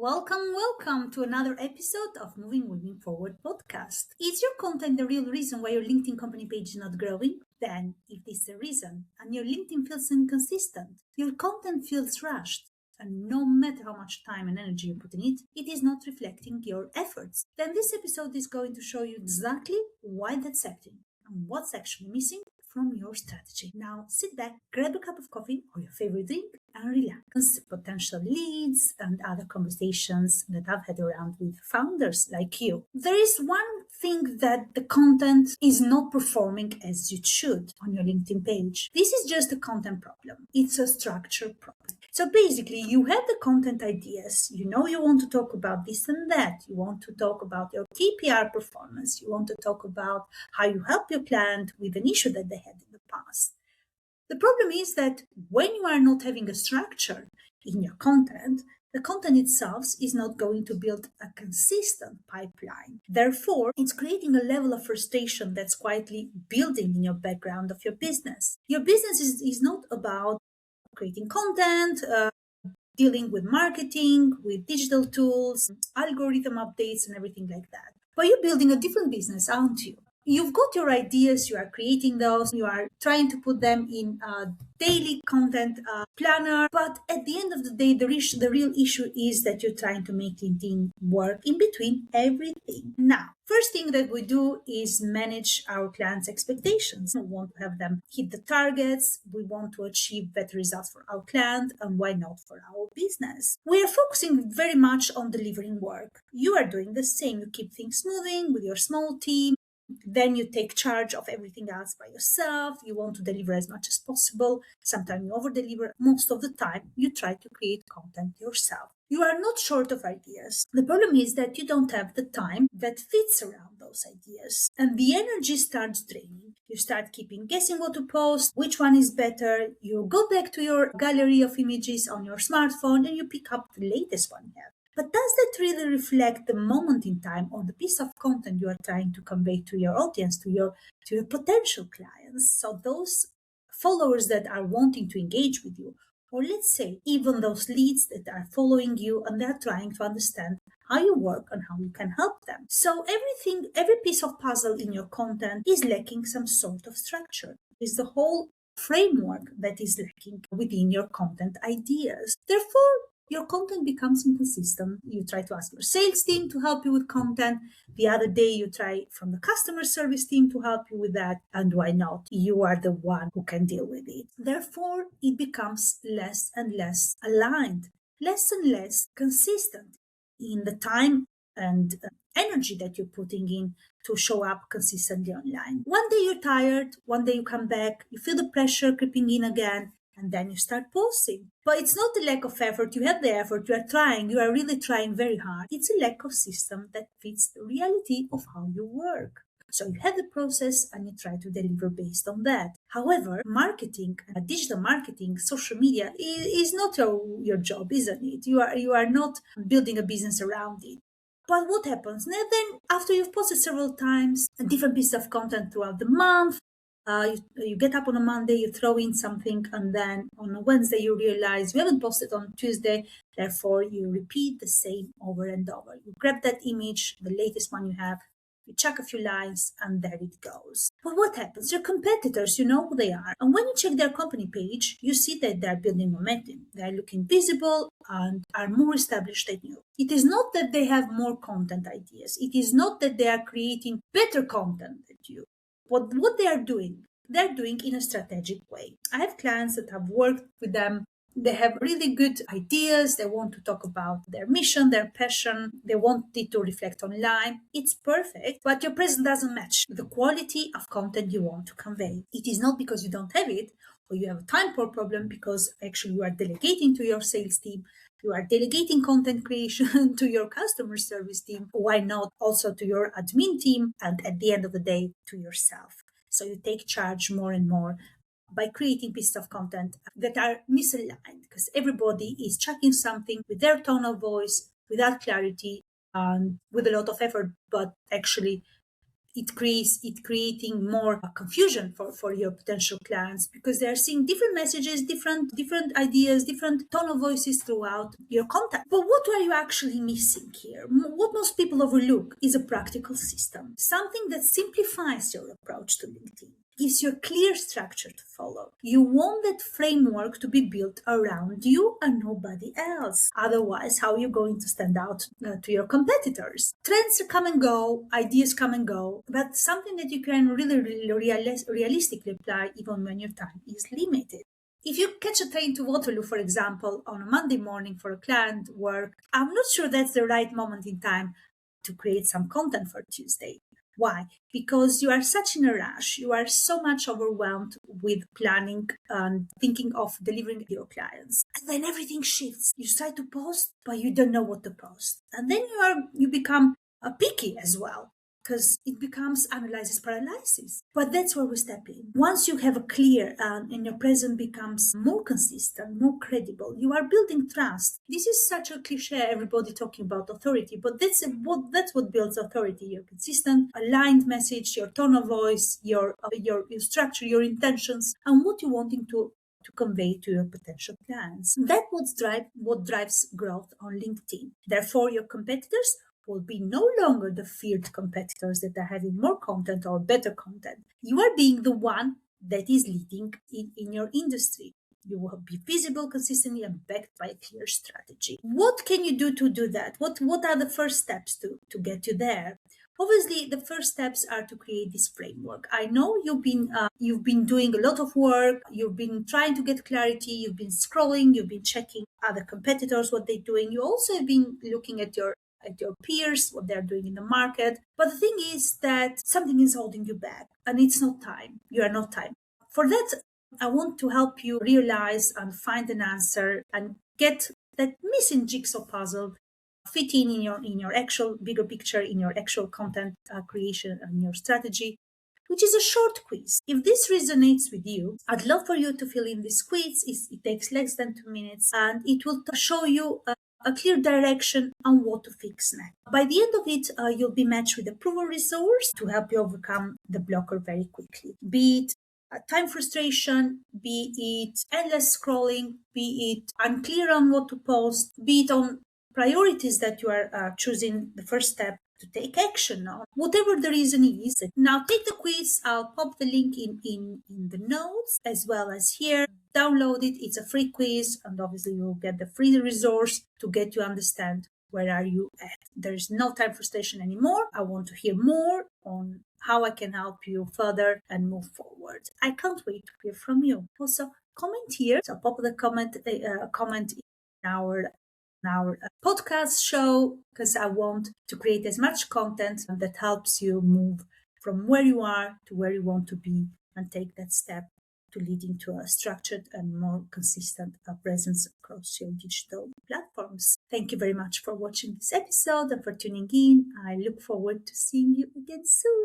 Welcome to another episode of Moving Women Forward podcast. Is your content the real reason why your LinkedIn company page is not growing? Then, if this is the reason, and your LinkedIn feels inconsistent, your content feels rushed, and no matter how much time and energy you put in it, it is not reflecting your efforts, then this episode is going to show you exactly why that's happening and what's actually missing from your strategy. Now sit back, grab a cup of coffee or your favorite drink and relax. Potential leads and other conversations that I've had around with founders like you. There is one thing that the content is not performing as it should on your LinkedIn page. This is just a content problem. It's a structure problem. So basically, you have the content ideas. You know you want to talk about this and that. You want to talk about your KPR performance. You want to talk about how you help your client with an issue that they had in the past. The problem is that when you are not having a structure in your content, the content itself is not going to build a consistent pipeline. Therefore, it's creating a level of frustration that's quietly building in your background of your business. Your business is not about creating content, dealing with marketing, with digital tools, algorithm updates, and everything like that. But you're building a different business, aren't you? You've got your ideas, you are creating those, you are trying to put them in a daily content planner. But at the end of the day, the real issue is that you're trying to make LinkedIn work in between everything. Now, first thing that we do is manage our clients' expectations. We want to have them hit the targets. We want to achieve better results for our client, and why not for our business? We are focusing very much on delivering work. You are doing the same. You keep things moving with your small team. Then you take charge of everything else by yourself. You want to deliver as much as possible. Sometimes you over deliver. Most of the time, you try to create content yourself. You are not short of ideas. The problem is that you don't have the time that fits around those ideas. And the energy starts draining. You start keeping guessing what to post, which one is better. You go back to your gallery of images on your smartphone and you pick up the latest one you have. But does that really reflect the moment in time or the piece of content you are trying to convey to your audience, to your potential clients? So those followers that are wanting to engage with you, or let's say even those leads that are following you and they're trying to understand how you work and how you can help them. So every piece of puzzle in your content is lacking some sort of structure. Is the whole framework that is lacking within your content ideas. Therefore, your content becomes inconsistent. You try to ask your sales team to help you with content. The other day, you try from the customer service team to help you with that. And why not? You are the one who can deal with it. Therefore, it becomes less and less aligned, less and less consistent in the time and energy that you're putting in to show up consistently online. One day you're tired, one day you come back, you feel the pressure creeping in again, and then you start posting. But it's not the lack of effort. You have the effort. You are trying. You are really trying very hard. It's a lack of system that fits the reality of how you work. So you have the process and you try to deliver based on that. However, marketing, digital marketing, social media is not your job, isn't it? You are not building a business around it. But what happens? Then after you've posted several times, a different piece of content throughout the month, you get up on a Monday, you throw in something, and then on a Wednesday you realize you haven't posted on Tuesday, therefore you repeat the same over and over. You grab that image, the latest one you have, you check a few lines, and there it goes. But what happens? Your competitors, you know who they are. And when you check their company page, you see that they're building momentum. They're looking visible and are more established than you. It is not that they have more content ideas. It is not that they are creating better content than you. What they're doing in a strategic way. I have clients that have worked with them. They have really good ideas. They want to talk about their mission, their passion. They want it to reflect online. It's perfect, but your presence doesn't match the quality of content you want to convey. It is not because you don't have it or you have a time poor problem, because actually you are delegating to your sales team. You are delegating content creation to your customer service team. Why not also to your admin team? And at the end of the day, to yourself. So you take charge more and more by creating pieces of content that are misaligned, because everybody is chucking something with their tone of voice, without clarity, and with a lot of effort, but actually it creating more confusion for your potential clients, because they're seeing different messages, different ideas, different tone of voices throughout your content. But what are you actually missing here? What most people overlook is a practical system, something that simplifies your approach to LinkedIn, gives you a clear structure to follow. You want that framework to be built around you and nobody else. Otherwise, how are you going to stand out to your competitors? Trends come and go, ideas come and go, but something that you can really realistically apply even when your time is limited. If you catch a train to Waterloo, for example, on a Monday morning for a client work, I'm not sure that's the right moment in time to create some content for Tuesday. Why? Because you are such in a rush. You are so much overwhelmed with planning and thinking of delivering to your clients. And then everything shifts. You start to post, but you don't know what to post. And then you become picky as well, because it becomes analysis paralysis. But that's where we step in. Once you have a clear and your presence becomes more consistent, more credible, you are building trust. This is such a cliche, everybody talking about authority, but that's what builds authority. Your consistent, aligned message, your tone of voice, your structure, your intentions, and what you're wanting to convey to your potential clients. That's what drives growth on LinkedIn. Therefore, your competitors will be no longer the feared competitors that are having more content or better content. You are being the one that is leading in your industry. You will be visible, consistently, and backed by a clear strategy. What can you do to do that? What are the first steps to get you there? Obviously, the first steps are to create this framework. I know you've been doing a lot of work. You've been trying to get clarity. You've been scrolling. You've been checking other competitors, what they're doing. You also have been looking at your peers, what they're doing in the market. But the thing is that something is holding you back, and it's not time. You are not time. For that, I want to help you realize and find an answer and get that missing jigsaw puzzle fit in your actual bigger picture, in your actual content creation and your strategy, which is a short quiz. If this resonates with you, I'd love for you to fill in this quiz. It takes less than 2 minutes, and it will show you a clear direction on what to fix next. By the end of it, you'll be matched with a proven resource to help you overcome the blocker very quickly. Be it time frustration, be it endless scrolling, be it unclear on what to post, be it on priorities that you are choosing the first step to take action on. Whatever the reason is, now take the quiz. I'll pop the link in the notes as well as here. Download it. It's a free quiz, and obviously you'll get the free resource to get you understand where are you at. There's no time frustration anymore. I want to hear more on how I can help you further and move forward. I can't wait to hear from you. Also, comment here. So pop the comment in our podcast show, because I want to create as much content that helps you move from where you are to where you want to be and take that step to leading to a structured and more consistent presence across your digital platforms. Thank you very much for watching this episode and for tuning in. I look forward to seeing you again soon.